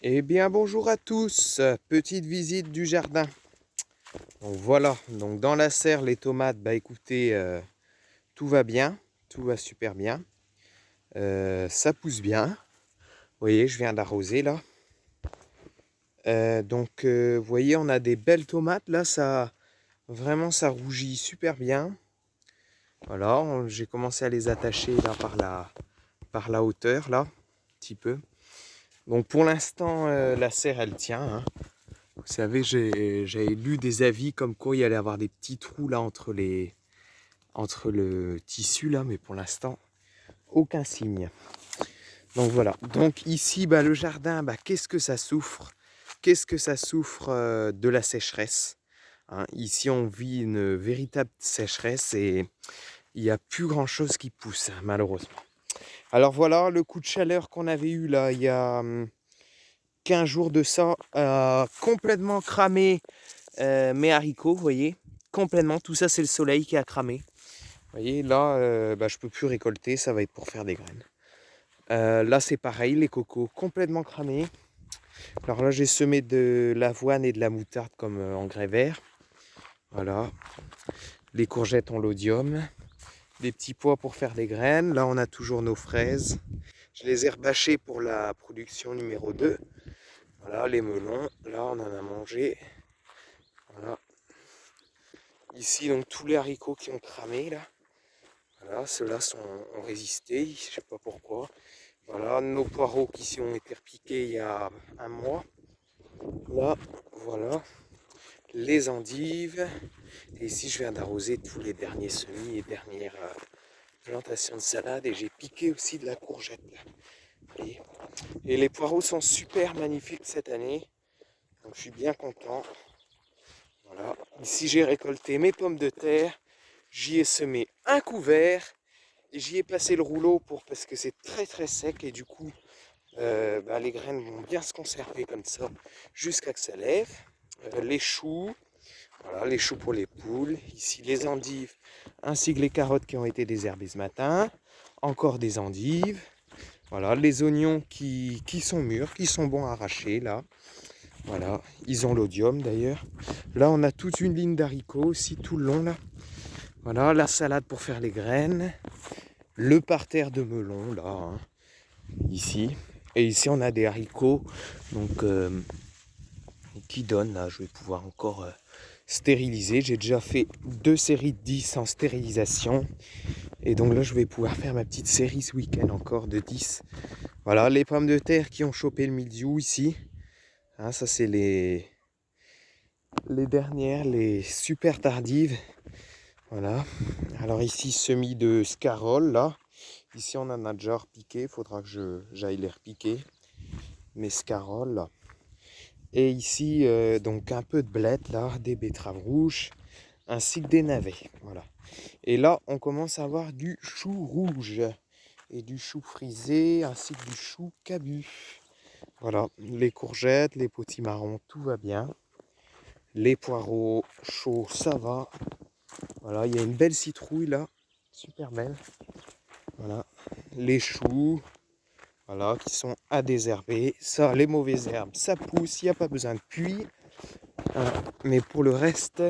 Eh bien bonjour à tous, petite visite du jardin. Donc voilà, donc dans la serre les tomates, bah écoutez, tout va bien, tout va super bien. Ça pousse bien. Vous voyez, je viens d'arroser là. Vous voyez, on a des belles tomates là, ça vraiment ça rougit super bien. Voilà, j'ai commencé à les attacher là par la hauteur là, un petit peu. Donc pour l'instant, la serre elle tient, hein. Vous savez, j'avais lu des avis comme quoi il allait y avoir des petits trous là entre le tissu là, mais pour l'instant, aucun signe. Donc voilà. Donc ici, bah, le jardin, bah, qu'est-ce que ça souffre? Qu'est-ce que ça souffre de la sécheresse? Hein, ici, on vit une véritable sécheresse et il n'y a plus grand-chose qui pousse, hein, malheureusement. Alors voilà, le coup de chaleur qu'on avait eu là, il y a 15 jours de ça, a complètement cramé mes haricots, vous voyez, complètement. Tout ça, c'est le soleil qui a cramé. Vous voyez, là, bah, je peux plus récolter, ça va être pour faire des graines. Là, c'est pareil, les cocos complètement cramés. Alors là, j'ai semé de l'avoine et de la moutarde comme engrais vert. Voilà. Les courgettes ont l'odium. Des petits pois pour faire des graines. Là, on a toujours nos fraises. Je les ai rebâchées pour la production numéro 2. Voilà, les melons. Là, on en a mangé. Voilà. Ici, donc, tous les haricots qui ont cramé, là. Voilà, ceux-là ont résisté, je ne sais pas pourquoi. Voilà, nos poireaux qui ont été repiqués il y a un mois. Là, voilà, les endives. Et ici, je viens d'arroser tous les derniers semis et dernières plantations de salade. Et j'ai piqué aussi de la courgette. Là. Et les poireaux sont super magnifiques cette année. Donc, je suis bien content. Voilà. Ici, j'ai récolté mes pommes de terre. J'y ai semé un couvert. Et j'y ai passé le rouleau parce que c'est très très sec et du coup bah, les graines vont bien se conserver comme ça jusqu'à que ça lève. Les choux, voilà, les choux pour les poules. Ici les endives ainsi que les carottes qui ont été désherbées ce matin. Encore des endives. Voilà, les oignons qui sont mûrs, qui sont bons à arracher là. Voilà, ils ont l'odium d'ailleurs. Là on a toute une ligne d'haricots aussi tout le long là. Voilà, la salade pour faire les graines. Le parterre de melon là, hein, ici. Et ici on a des haricots donc qui donnent là. Je vais pouvoir encore stériliser. J'ai déjà fait 2 séries de 10 en stérilisation. Et donc là je vais pouvoir faire ma petite série ce week-end encore de 10. Voilà les pommes de terre qui ont chopé le mildiou ici. Hein, ça c'est les dernières, les super tardives. Voilà. Alors ici semis de scarole là. Ici on en a déjà repiqué, il faudra que j'aille les repiquer. Mes scaroles là. Et ici donc un peu de blettes là, des betteraves rouges, ainsi que des navets. Voilà. Et là on commence à avoir du chou rouge et du chou frisé ainsi que du chou cabu. Voilà, les courgettes, les potimarrons, tout va bien. Les poireaux chauds, ça va. Voilà, il y a une belle citrouille là, super belle. Voilà, les choux, voilà, qui sont à désherber. Ça, les mauvaises herbes, ça pousse, il n'y a pas besoin de puits. Mais pour le reste,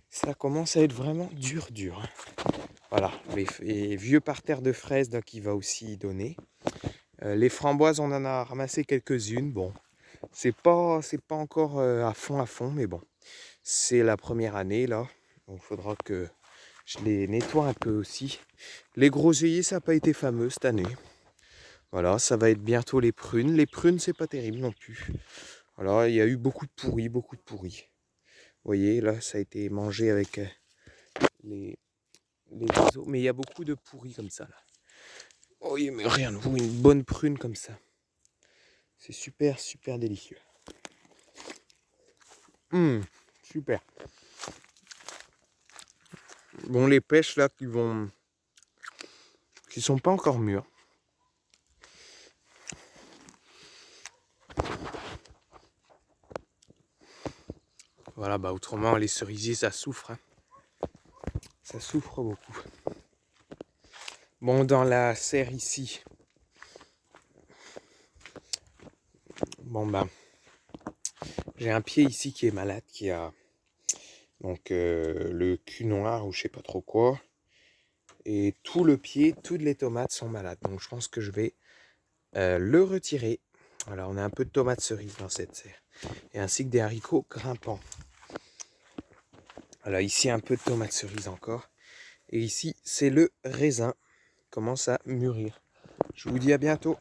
ça commence à être vraiment dur, dur. Voilà, les vieux parterres de fraises, donc il va aussi donner. Les framboises, on en a ramassé quelques-unes. Bon, c'est pas encore à fond, mais bon, c'est la première année là. Donc il faudra que je les nettoie un peu aussi. Les groseilliers, ça n'a pas été fameux cette année. Voilà, ça va être bientôt les prunes. Les prunes, c'est pas terrible non plus. Voilà, il y a eu beaucoup de pourris, beaucoup de pourris. Vous voyez, là, ça a été mangé avec les, les oiseaux. Mais il y a beaucoup de pourris comme ça, là. Oh, oui, mais rien de vous, une bonne prune comme ça. C'est super, super délicieux. Super. Bon, les pêches, là, qui sont pas encore mûres. Voilà, bah autrement, les cerisiers, ça souffre. Hein. Ça souffre beaucoup. Bon, dans la serre ici, Bon ben, j'ai un pied ici qui est malade, qui a donc le cul noir ou je sais pas trop quoi. Et tout le pied, toutes les tomates sont malades. Donc je pense que je vais le retirer. Voilà, on a un peu de tomates cerises dans cette serre. Et ainsi que des haricots grimpants. Voilà, ici un peu de tomates cerises encore. Et ici, c'est le raisin. Il commence à mûrir. Je vous dis à bientôt.